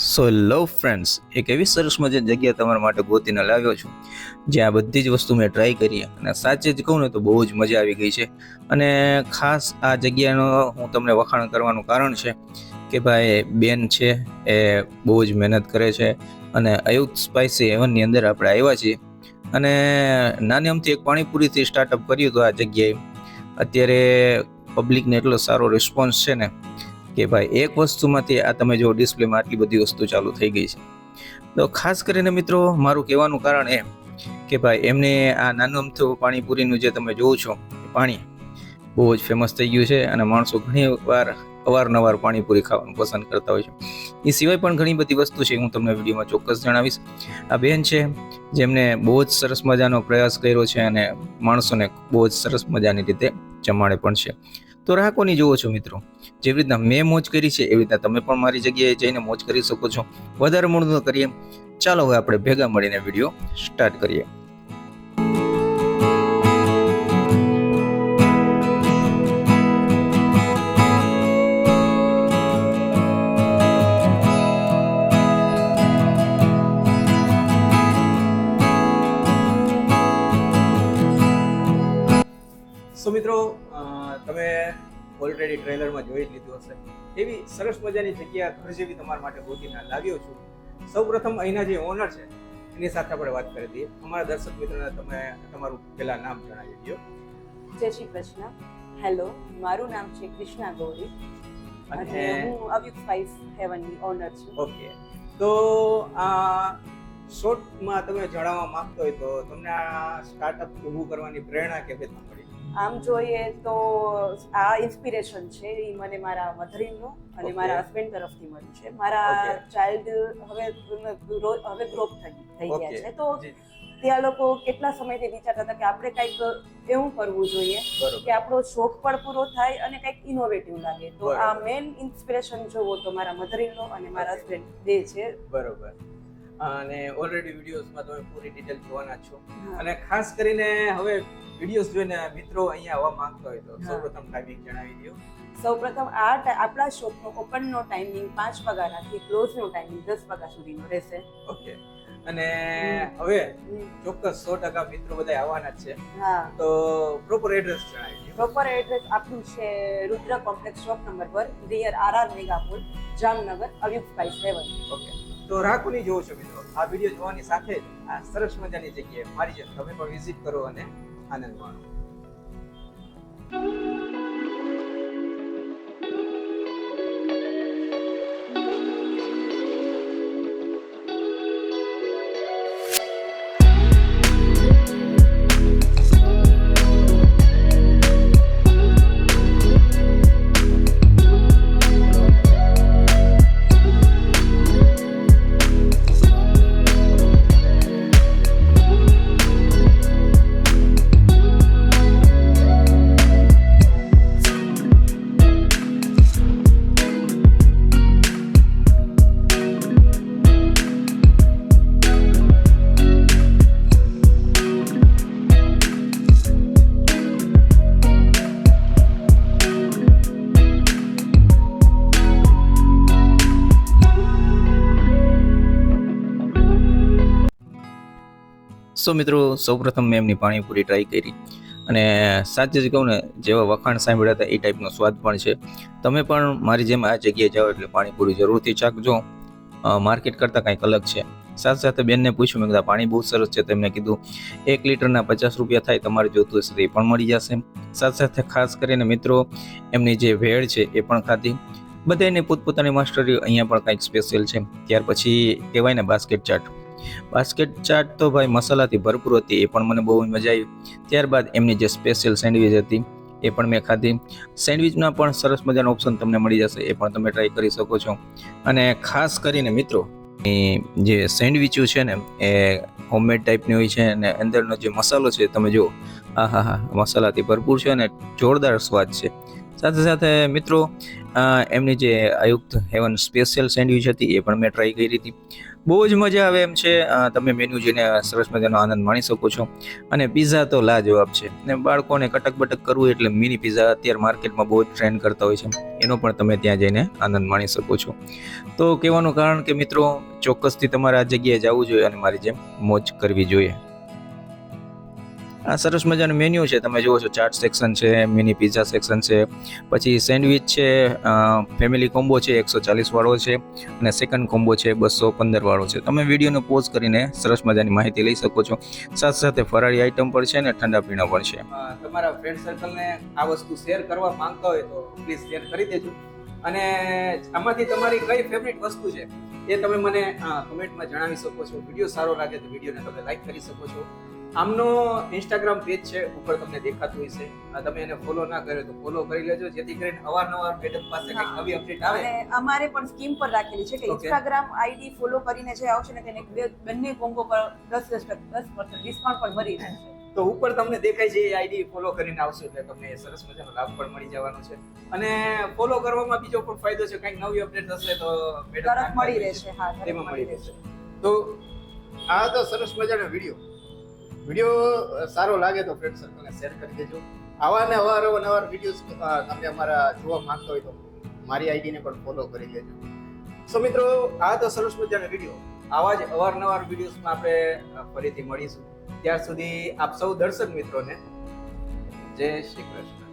સો લવ friends, એક એવી સરસ મજાની જગ્યા તમારા માટે ગોતીને લાવ્યો છું જ્યાં બધી જ વસ્તુ મેં ટ્રાય કરી અને સાચે જ કહું ને તો બહુ જ મજા આવી ગઈ છે. અને ખાસ આ જગ્યાનો હું તમને વખાણ કરવાનું કારણ છે કે ભાઈ બેન છે એ બહુ જ મહેનત કરે છે અને અયુત સ્પાઇસી હેવનની અંદર આપણે આવ્યા છીએ. અને નાની અમથી એક પાણીપુરીથી સ્ટાર્ટઅપ કર્યું હતું આ જગ્યાએ. અત્યારે પબ્લિકને એટલો સારો રિસ્પોન્સ છે ને કે ભાઈ એક વસ્તુમાંથી આ તમે જો ડિસ્પ્લેમાં આટલી બધી વસ્તુ ચાલુ થઈ ગઈ છે. તો ખાસ કરીને મિત્રો મારું કહેવાનું કારણ એ કે ભાઈ એમને આ નાનું અમથું પાણીપુરીનું જે તમે જોવો છો પાણી બહુ જ ફેમસ થઈ ગયું છે અને માણસો ઘણી વાર અવારનવાર પાણીપુરી ખાવાનું પસંદ કરતા હોય છે. એ સિવાય પણ ઘણી બધી વસ્તુ છે, હું તમને વિડીયોમાં ચોક્કસ જણાવીશ. આ બેન છે જેમને બહુ જ સરસ મજાનો પ્રયાસ કર્યો છે અને માણસોને બહુ જ સરસ મજાની રીતે જમાડે પણ છે. તો રાહ કોની જોવો છો મિત્રો? જેવી રીતના મેં મોજ કરી છે એવી રીતના તમે પણ મારી જગ્યાએ જઈને મોજ કરી શકો છો. વધારે મોડું ન કરીએ, ચાલો હવે આપણે ભેગા મળીને વિડીયો સ્ટાર્ટ કરીએ. સો મિત્રો, તમે ઓલરેડી ટ્રેલરમાં જોઈ જ લીધું હશે. એવી સરસ મજાની જગ્યા ઘર જેવી તમારા માટે ગોતીને લાવ્યો છું. સૌપ્રથમ અહીંના જે ઓનર છે એની સાથે આપણે વાત કરી દઈએ. અમારા દર્શક મિત્રોને તમે તમારું પહેલા નામ જણાવી દો. જય શ્રી કૃષ્ણ. હેલો, મારું નામ છે કૃષ્ણા ગૌરી અને હું અવ્યુક સ્પાઇસ હેવનની ઓનર છું. ઓકે, તો આ શોર્ટમાં તમે જણાવવા માંગતો હોય તો તમને આ સ્ટાર્ટઅપ ઊભું કરવાની પ્રેરણા કેવી રીતના મળી? આમ જોઈએ તો આ ઇન્સ્પિરેશન છે એ મને મારા મધર-ઇન-લો અને મારા હસબન્ડ તરફથી મળ્યું છે. મારા ચાઇલ્ડ હવે ગ્રોપ થઈ ગયા છે, તો ત્યાં લોકો કેટલા સમયથી વિચારતા હતા કે આપણે કંઈક એવું કરવું જોઈએ કે આપણો શોખ પણ પૂરો થાય અને કંઈક ઇનોવેટિવ લાગે. તો આ મેઇન ઇન્સ્પિરેશન જોવો તો મારા મધર-ઇન-લો અને મારા હસબન્ડ બે છે. બરોબર. અને ઓલરેડી વિડીયોઝમાં તમે પૂરી ડિટેલ જોવાના છો. અને ખાસ કરીને હવે વિડીયોઝ જોઈને મિત્રો અહીંયા આવવા માંગતા હોય તો સૌપ્રથમ ટાઈમિંગ જણાવી દો. સૌપ્રથમ આપણા શોપનો ઓપનનો ટાઈમિંગ 5 વાગ્યાથી ક્લોઝનો ટાઈમિંગ 10 વાગ્યા સુધીનો રહેશે. ઓકે. અને હવે ચોક્કસ 100% મિત્રો બધા આવવાના જ છે. હા, તો પ્રોપર એડ્રેસ જણાવી દો. પ્રોપર એડ્રેસ આપણું છે Rudra complex shop number 1 near RR મેગાપોલ, જામનગર, અવ્યુક સ્પાઇસ હેવન. ઓકે, તો રાખોની જોવો છો મિત્રો. આ વિડીયો જોવાની સાથે જ આ સરસ મજાની જગ્યાએ મારી જેમ તમે પણ વિઝિટ કરો અને આનંદ માણો. સો મિત્રો, સૌપ્રથમ મેં એમની પાણીપુરી ટ્રાય કરી અને સાચે જ કહું ને, જેવા વખાણ સાંભળ્યા હતા એ ટાઈપનો સ્વાદ પણ છે. તમે પણ મારી જેમ આ જગ્યાએ જાઓ એટલે પાણીપુરી જરૂરથી ચાખજો. માર્કેટ કરતાં કંઈક અલગ છે. સાથે સાથે બેનને પૂછ્યું, મેં કીધું પાણી બહુ સરસ છે. તેમને કીધું 1 લીટરના 50 રૂપિયા થાય, તમારે જોતું હશે તો એ પણ મળી જશે. સાથે સાથે ખાસ કરીને મિત્રો એમની જે ભેળ છે એ પણ ખાધી. બધાને પોતપોતાની માસ્ટરી. અહીંયા પણ કંઈક સ્પેશિયલ છે. ત્યાર પછી કહેવાય ને બાસ્કેટ ચાટ. બાસ્કેટ ચાટ તો ભાઈ મસાલાથી ભરપૂર હતી, એ પણ મને બહુ મજા આવી. ત્યારબાદ એમની જે સ્પેશિયલ સેન્ડવિચ હતી એ પણ મેં ખાધી. સેન્ડવિચના પણ સરસ મજાનો ઓપ્શન તમને મળી જશે, એ પણ તમે ટ્રાય કરી શકો છો. અને ખાસ કરીને મિત્રો જે સેન્ડવિચો છે ને એ હોમમેડ ટાઈપની હોય છે અને અંદરનો જે મસાલો છે તમે જુઓ, મસાલાથી ભરપૂર છે અને જોરદાર સ્વાદ છે. સાથે સાથે મિત્રો એમની જે આયુક્ત હેવન સ્પેશિયલ સેન્ડવિચ હતી એ પણ મેં ટ્રાય કરી હતી. બહુ જ મજા આવે એમ છે. તમે મેન્યુ જોઈને સરસ મજાનો આનંદ માણી શકો છો. અને પિઝા તો લાજવાબ છે. ને બાળકોને કટક બટક કરવું એટલે મિની પિઝા અત્યારે માર્કેટમાં બહુ જ ટ્રેન્ડ કરતા હોય છે. એનો પણ તમે ત્યાં જઈને આનંદ માણી શકો છો. તો કહેવાનું કારણ કે મિત્રો ચોક્કસથી તમારે આ જગ્યાએ જવું જોઈએ અને મારી જેમ મોજ કરવી જોઈએ. આ સરસ મજાનું મેન્યુ છે. તમે જુઓ છો ચાટ સેક્શન છે, મિની પિઝા સેક્શન છે, પછી સેન્ડવિચ છે, ફેમિલી કોમ્બો છે 140 વાળો છે, અને સેકન્ડ કોમ્બો છે 215 વાળો છે. તમે વિડીયોને પોઝ કરીને સરસ મજાની માહિતી લઈ શકો છો. સાથે સાથે ફરાળી આઈટમ પણ છે ને ઠંડા પીણા પણ છે. તમારા ફ્રેન્ડ સર્કલને આ વસ્તુ શેર કરવા માંગતા હોય તો પ્લીઝ શેર કરી દેજો. અને આમાંથી તમારી કઈ ફેવરિટ વસ્તુ છે એ તમે મને કમેન્ટમાં જણાવી શકો છો. વિડીયો સારો લાગે તો વિડીયોને તમે લાઈક કરી શકો છો. આમનો ઇન્સ્ટાગ્રામ પેજ છે, ઉપર તમને દેખાતું હશે. તમે એને ફોલો ના કર્યો તો ફોલો કરી લેજો, જેથી કરીને અવારનવાર મેડમ પાસે કંઈક નવી અપડેટ આવે. અને અમારે પણ સ્કીમ પર રાખેલી છે કે ઇન્સ્ટાગ્રામ આઈડી ફોલો કરીને જે આવશે ને તેને બંને કોમ્બો પર 10% ડિસ્કાઉન્ટ પણ મળી રહેશે. તો ઉપર તમને દેખાય છે એ આઈડી ફોલો કરીને આવશો એટલે તમને સરસ મજાનો લાભ પણ મળી જવાનો છે. અને ફોલો કરવામાં બીજો પણ ફાયદો છે, કંઈક નવી અપડેટ હશે તો મેડમ તરત મળી રહેશે. હા, એમાં મળી રહેશે. તો આ તો સરસ મજાનો વિડીયો સારો લાગે તો ફ્રેન્ડ સર્કલને શેર કરી દેજો. આવા ને અવારનવાર વિડીયોઝ તમે અમારા જોવા માંગતા હોય તો મારી આઈડીને પણ ફોલો કરી લેજો. સો મિત્રો, આ તો સરસ મજાનો વિડીયો. આવા જ અવારનવાર વિડીયોઝમાં આપણે ફરીથી મળીશું. ત્યાર સુધી આપ સૌ દર્શક મિત્રોને જય શ્રી કૃષ્ણ.